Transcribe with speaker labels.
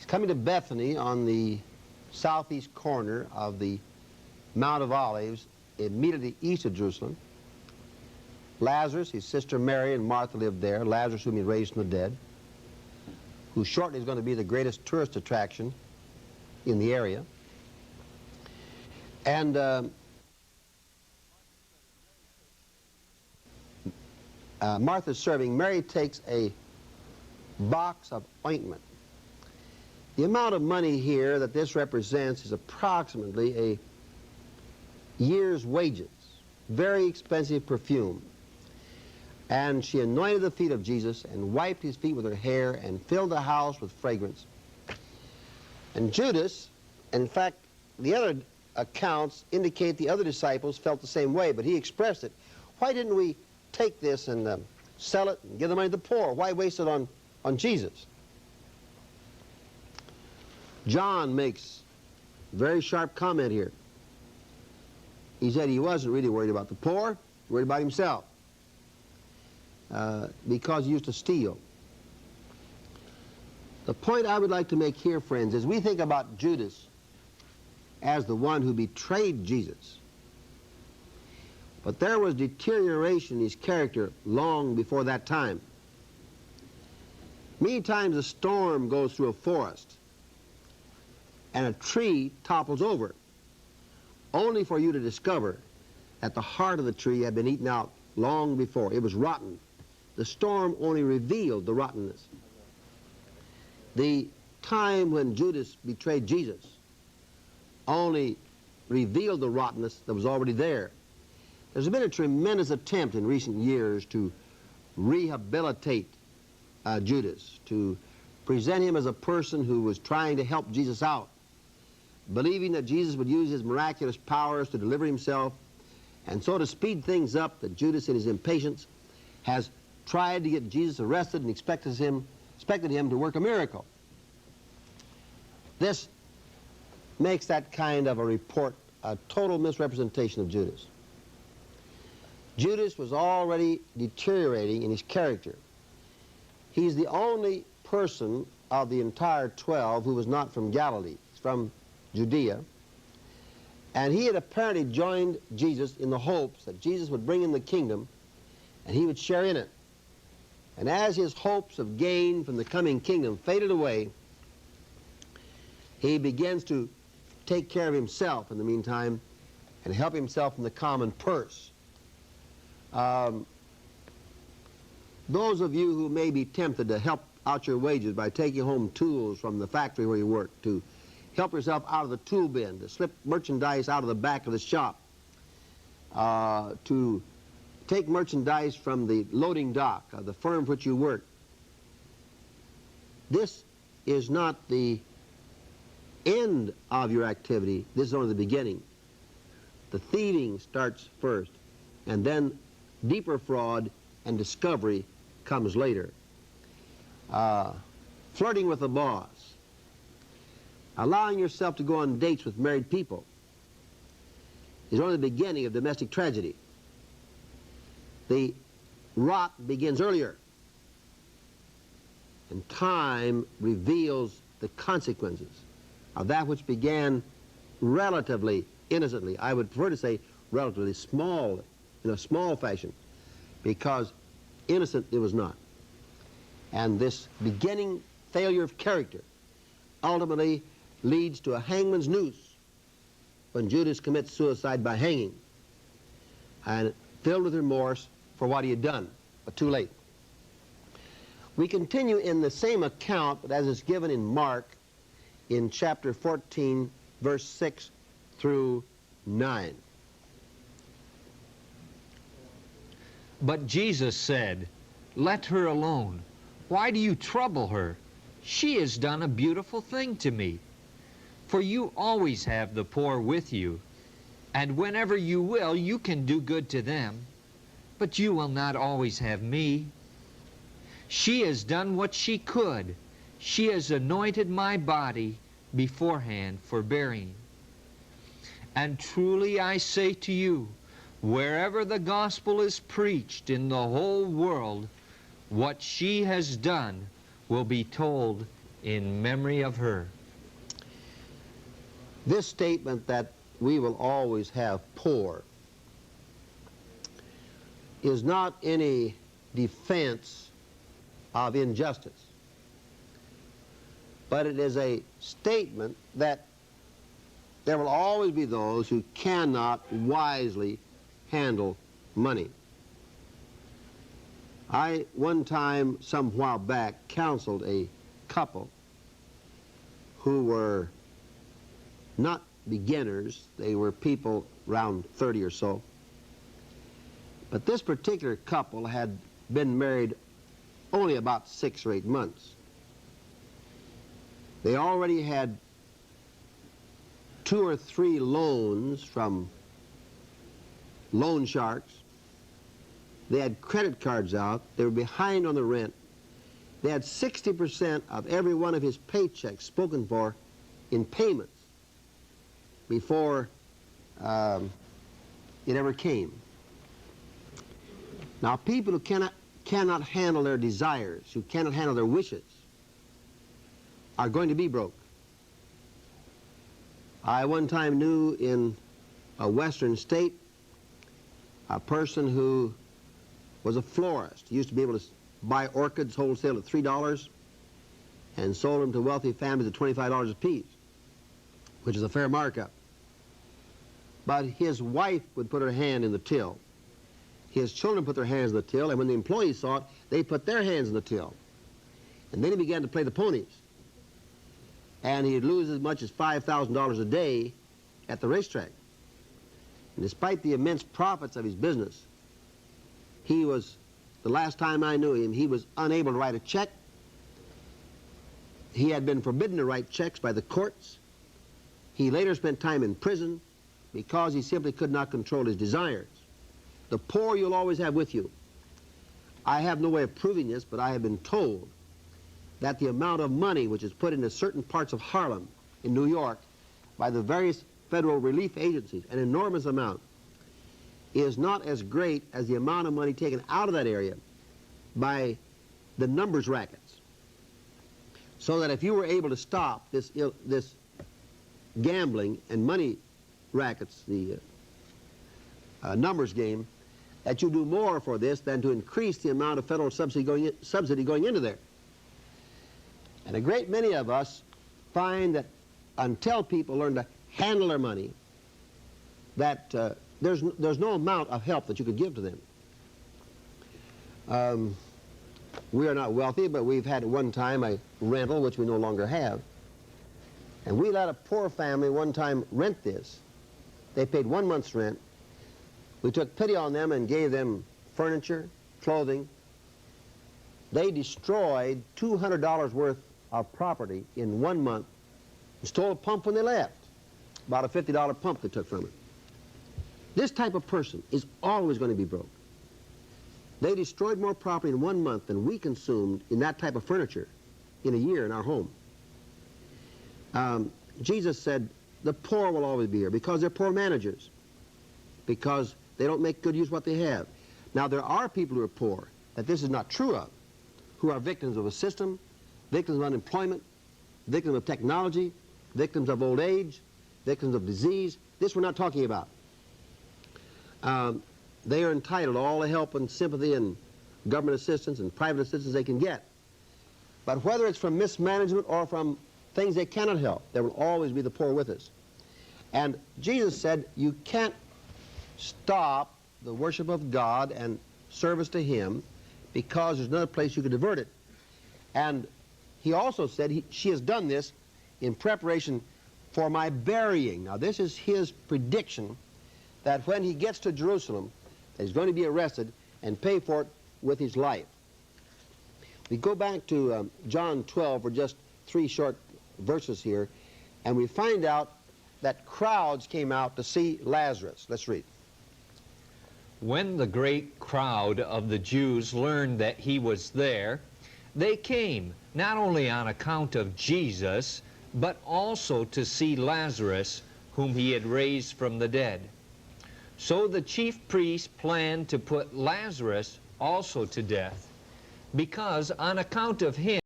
Speaker 1: coming to Bethany on the southeast corner of the Mount of Olives, immediately east of Jerusalem. Lazarus, his sister Mary, and Martha lived there. Lazarus, whom he raised from the dead, who shortly is going to be the greatest tourist attraction in the area. And Martha's serving. Mary takes a box of ointment. The amount of money here that this represents is approximately a year's wages. Very expensive perfume. And she anointed the feet of Jesus and wiped his feet with her hair and filled the house with fragrance. And Judas, in fact, the other accounts indicate the other disciples felt the same way, but he expressed it. Why didn't we take this and sell it and give the money to the poor? Why waste it on Jesus? John makes a very sharp comment here. He said he wasn't really worried about the poor, worried about himself, because he used to steal. The point I would like to make here, friends, is we think about Judas as the one who betrayed Jesus. But there was deterioration in his character long before that time. Many times a storm goes through a forest and a tree topples over, only for you to discover that the heart of the tree had been eaten out long before. It was rotten. The storm only revealed the rottenness. The time when Judas betrayed Jesus only revealed the rottenness that was already there. There's been a tremendous attempt in recent years to rehabilitate Judas, to present him as a person who was trying to help Jesus out, believing that Jesus would use his miraculous powers to deliver himself, and so to speed things up, that Judas in his impatience has tried to get Jesus arrested and expected him to work a miracle. This makes that kind of a report a total misrepresentation of Judas. Judas was already deteriorating in his character. He's the only person of the entire 12 who was not from Galilee. He's from Judea. And he had apparently joined Jesus in the hopes that Jesus would bring him the kingdom and he would share in it. And as his hopes of gain from the coming kingdom faded away, he begins to take care of himself in the meantime and help himself from the common purse. Those of you who may be tempted to help out your wages by taking home tools from the factory where you work, to help yourself out of the tool bin, to slip merchandise out of the back of the shop, to take merchandise from the loading dock of the firm for which you work. This is not the end of your activity. This is only the beginning. The thieving starts first, and then deeper fraud and discovery comes later. Flirting with the boss, allowing yourself to go on dates with married people is only the beginning of domestic tragedy. The rot begins earlier, and time reveals the consequences of that which began relatively innocently. I would prefer to say relatively small, in a small fashion, because innocent it was not. And this beginning failure of character ultimately leads to a hangman's noose when Judas commits suicide by hanging, and filled with remorse for what he had done, but too late. We continue in the same account, but as it's given in Mark in chapter 14, verse 6 through 9.
Speaker 2: But Jesus said, "Let her alone. Why do you trouble her? She has done a beautiful thing to me. For you always have the poor with you, and whenever you will, you can do good to them. But you will not always have me. She has done what she could. She has anointed my body beforehand for burying. And truly I say to you, wherever the gospel is preached in the whole world, what she has done will be told in memory of her.
Speaker 1: This statement that we will always have poor is not any defense of injustice, but it is a statement that there will always be those who cannot wisely handle money. I, one time, some while back, counseled a couple who were not beginners. They were people around 30 or so. But this particular couple had been married only about 6 or 8 months. They already had 2 or 3 loans from loan sharks. They had credit cards out. They were behind on the rent. They had 60% of every one of his paychecks spoken for in payments before it ever came. Now, people who cannot handle their desires, who cannot handle their wishes, are going to be broke. I one time knew in a western state a person who was a florist. He used to be able to buy orchids wholesale at $3 and sold them to wealthy families at $25 a piece, which is a fair markup. But his wife would put her hand in the till. His children put their hands in the till, and when the employees saw it, they put their hands in the till. And then he began to play the ponies. And he'd lose as much as $5,000 a day at the racetrack. And despite the immense profits of his business, he was, the last time I knew him, he was unable to write a check. He had been forbidden to write checks by the courts. He later spent time in prison because he simply could not control his desires. The poor you'll always have with you. I have no way of proving this, but I have been told that the amount of money which is put into certain parts of Harlem in New York by the various federal relief agencies, an enormous amount, is not as great as the amount of money taken out of that area by the numbers rackets. So that if you were able to stop this gambling and money rackets, the numbers game, that you do more for this than to increase the amount of federal subsidy going into there. And a great many of us find that until people learn to handle their money, that there's no amount of help that you could give to them. We are not wealthy, but we've had at one time a rental, which we no longer have. And we let a poor family one time rent this. They paid 1 month's rent. We took pity on them and gave them furniture, clothing. They destroyed $200 worth of property in 1 month and stole a pump when they left. About a $50 pump they took from it. This type of person is always going to be broke. They destroyed more property in 1 month than we consumed in that type of furniture in a year in our home. Jesus said the poor will always be here because they're poor managers, because they don't make good use of what they have. Now, there are people who are poor that this is not true of, who are victims of a system, victims of unemployment, victims of technology, victims of old age, victims of disease. This we're not talking about. They are entitled to all the help and sympathy and government assistance and private assistance they can get. But whether it's from mismanagement or from things they cannot help, there will always be the poor with us. And Jesus said you can't stop the worship of God and service to Him because there's another place you could divert it. And He also said she has done this in preparation for my burying. Now, this is His prediction that when He gets to Jerusalem, He's going to be arrested and pay for it with His life. We go back to John 12 for just 3 short verses here, and we find out that crowds came out to see Lazarus. Let's read.
Speaker 2: When the great crowd of the Jews learned that he was there, they came, not only on account of Jesus, but also to see Lazarus, whom he had raised from the dead. So the chief priests planned to put Lazarus also to death, because on account of him